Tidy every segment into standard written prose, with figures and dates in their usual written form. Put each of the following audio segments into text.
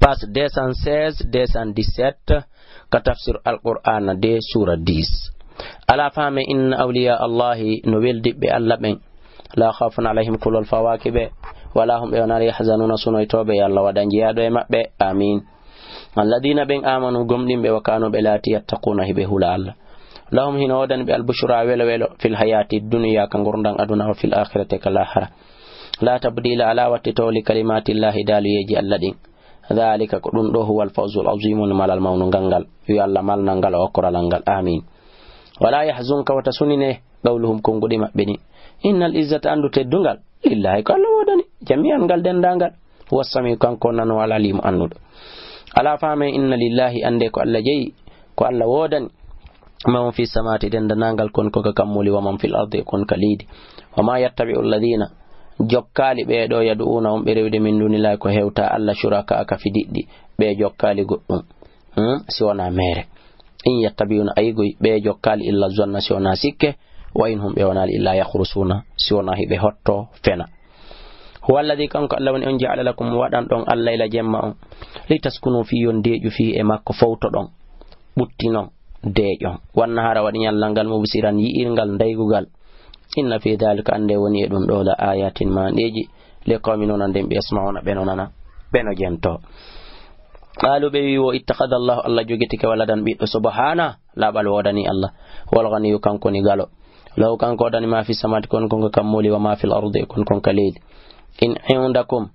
page 216 217 ka tafsir al-Qur'an de sura 10 ala fame inna awliya allahi no weldiɓe allah ɓen la khawfun alayhim kulul fawakibe wala hum yawna yahzanuna sunoytoɓe ya allah waɗa jiyaɗo e maɓɓe amin alladina ɓen amanu gomɗinɓe wa kanu ɓe laati yattaquna hiɓe hula allah lahum hina wodan ɓe albushra welo welo fil hayati dunya ka gurdan aduna wa fil akhirati kal akhirah la tabdila ala wattito li kalimatillahi daliyeji allah ɗin dhalika ko ɗum ɗo huwal fawzul azimun malal mawnu gangal yo allah malna ngal o koralal ngal amin wala yahzunka wata sunine qawluhum konguɗi maɓɓe ni innal izzata andu teddungal lillahi ko allah wodani jami'an ngal dendangal wassami kanko nano ala limu annuɗo ala fame inna lillahi ande ko allah jeyi ko allah wodani man fi samati dendangal kon ko kammuli wa man fil ardi kon kalidi wa ma yattabi'u alladhina jokkali ɓeɗo yadu'una on ɓe rewde min dunillahi ko hewta allah shuraka aka fidiɗɗi ɓe jokkali goɗɗum si wona mere in yattabi'una aygoy ɓe jokkali illa zanna si wona sikke wa in hum ɓe wonali illa yakhrusuna si wona hiɓe hotto fena huwa alladhi kanko allah woni on ja'ala lakum waɗan ɗon allah ila jemma on litaskunu fi yon deeƴu fi e makko fawto ɗon ɓuttinon deeƴon wanna hara waɗi ñallal ngal mubsiran yi'irngal ndaygugal inna fi dhalika ande woni e ɗum ɗo la ayatin manɗeji le qawmin onan ɓe yasma'una ɓeno nana ɓeno jento qalu ɓe wi wo ittakhadha allahu allah jogitike waladan ɓiɗɗo subhana laɓal wodani allah wal ghaniyu kanko ni galo law kanko wodani ma fi samati kon konko kammoli wa ma fil ardi kon konka leydi in indakum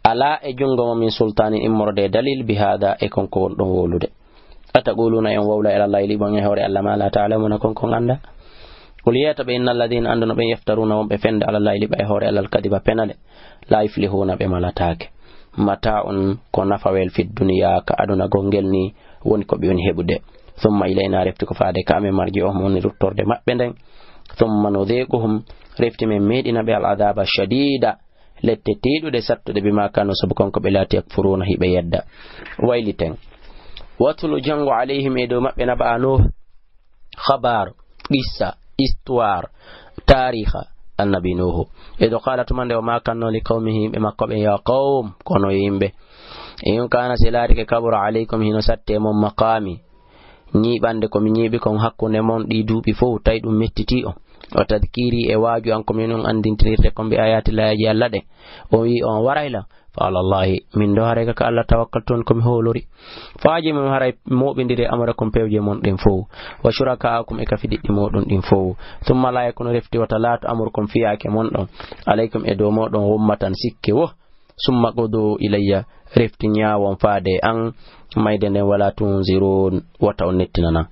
ala e jungo mo min sultani immorde dalil bi hada e konko won ɗon wolude ataquluna en wawla ila allah libon e hore allah ma la ta'lamuna kon anda qul yatabe innal ladina anduna be yaftaruna won be fende ala allah liba e hore allah kadiba penale la yuflihuna be malatake mata'un ko nafawel fi dunya ka aduna gongel ni woni ko be woni hebude thumma ilayna refti ko faade ka amen marji o mon ruttorde mabbe den thumma nudhiquhum refti men medina be al adaba shadida lette tiiɗude sattude bima kanu sabu konko ɓe laati yakfuruna hiɓe yedda wayliten watulu jango alayhim e dow maɓɓe naba ano khabar qissa histoire tariha annabi nuhu e do qala tumande o ma kanno li qawmihi ɓe makko ɓe ya qawm kono yimɓe in kana silari ke kabura alaykum hino satte mon maqami ñiɓande komi ñiiɓi kon hakkunde mon ɗi duuɓi fof tawi ɗum mettiti on o tadkiri e waaju an ko min on andintirirte ko mbi ayati layaji allah ɗe o wi on warayla fa alallahi min do hare ka allah tawakkal ton komi holori faaji min haray moɓidiri amara kon pewje mon ɗin fof wa shurakaakum e kafi ɗiɗɗi moɗon ɗin fof thumma la yakunu refti wata laatu amurkum fiyake mon ɗon alaykum e dow moɗon wommatan sikke wo summa godo ilayya refti ñawon faade an mayde nden wala tunzirun wata on nettinana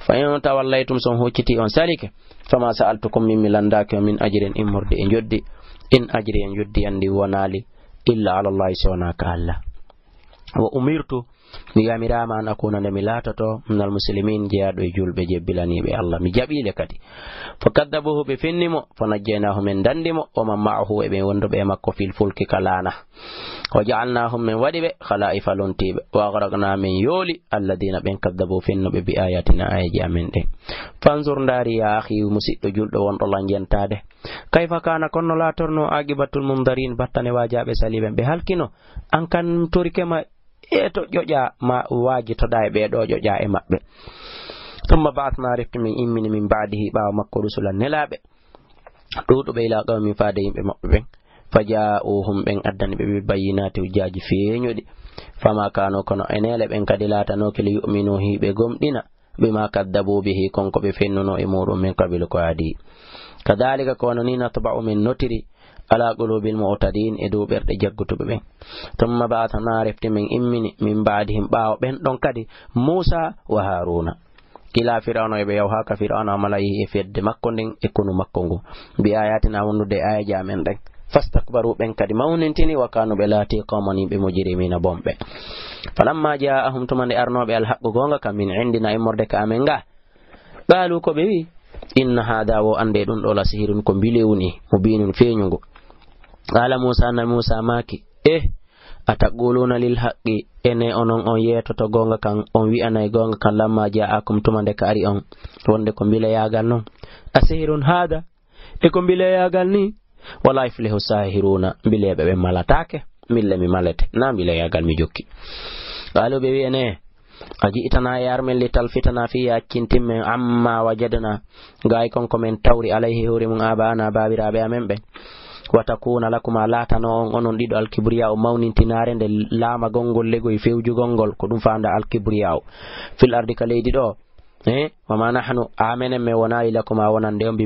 fa in tawallaytum son hocciti on salike fama sa'altukum min milandaki min ajrin immurde e joddi in ajri en joddi andi wonali illa ala allah sonaka allah wa umirtu mi yamirama an akuna nde mi laatoto minal muslimin jeyaɗo e julɓe jebbilaniɓe allah mi jaɓile kadi fa kaddabuhu ɓe fennimo fa najjaynahum men dandimo o man ma'ahu e ɓe wonduɓe makko fil fulki kalana wa ja'alnahum min waɗi ɓe khala'ifa lontiɓe wa aghraqna min yooli alladina ɓen kaddabu fennuɓe bi ayatina ayaji amen ɗen fanzur ndari ya akhi musidɗo julɗo wonɗo lanjentade kayfa kana konno latorno aqibatul mundarin battane wajaɓe saliɓen ɓe halkino an kan torikema e to ƴoƴa ma wajitoɗa e ɓeɗo ƴoƴa e maɓɓe thumma ba'athna refti min immini min ba'dihi ɓawa makko rusulan nelaɓe ɗuɗuɓe ila qawmin faade yimɓe maɓɓe ɓen faja'uhum ɓen addani ɓe ɓe bayyinati hujjaji feeñuɗi fama kano kono enele ɓen kadi latanoke li yu'minu hiɓe gomɗina bima kaddabu bihi konko ɓe fennuno e muɗum min qabil ko adi kadhalika kono ni natba'u min notiri ala qulubil mu'tadin e dow ɓerɗe jaggutuɓe ɓen thumma ba'athna refti min immini min ba'dihim ɓawo ɓen ɗon kadi Musa wa Haruna ila fir'auna ɓe yaw haka fir'auna malayi e fedde makko nden e kunu makko ngu bi ayatina wondude ayaji amen ɗen fastakbaru ɓen kadi mawnintini wa kanu ɓe laati qawman yimɓe mujrimina bomɓe falamma ja'ahum tumande arnoɓe alhaqqu gonga kam min indina e morde ka amen nga qalu ko ɓe wi inna hada wo ande ɗum ɗo la sihirun ko bilewni mubinun feeñugo qala Musa na Musa maki ataquluna lil haqqi ene onon on yetoto gonga kan on wi'anay gonga kan lamma ja'akum tumande ka ari on wonde ko bile yagal non asihirun hada e ko bile yagal ni wala yuflihu sahiruna bileɓe ɓe malatake mille mi malete na mi layagal mi jokki qalu be wiene aji itana yar men li talfitana fi yakintim men amma wajadna gay kon ko men tawri alayhi huri mun abana babirabe amen be watakuna lakuma latano onon dido alkibriya o mawnintinare nde lama gongol lego e fewju gongol ko dum faanda alkibriya fil ardi kaledi do wa ma nahnu amenen me wona ilakuma wonande on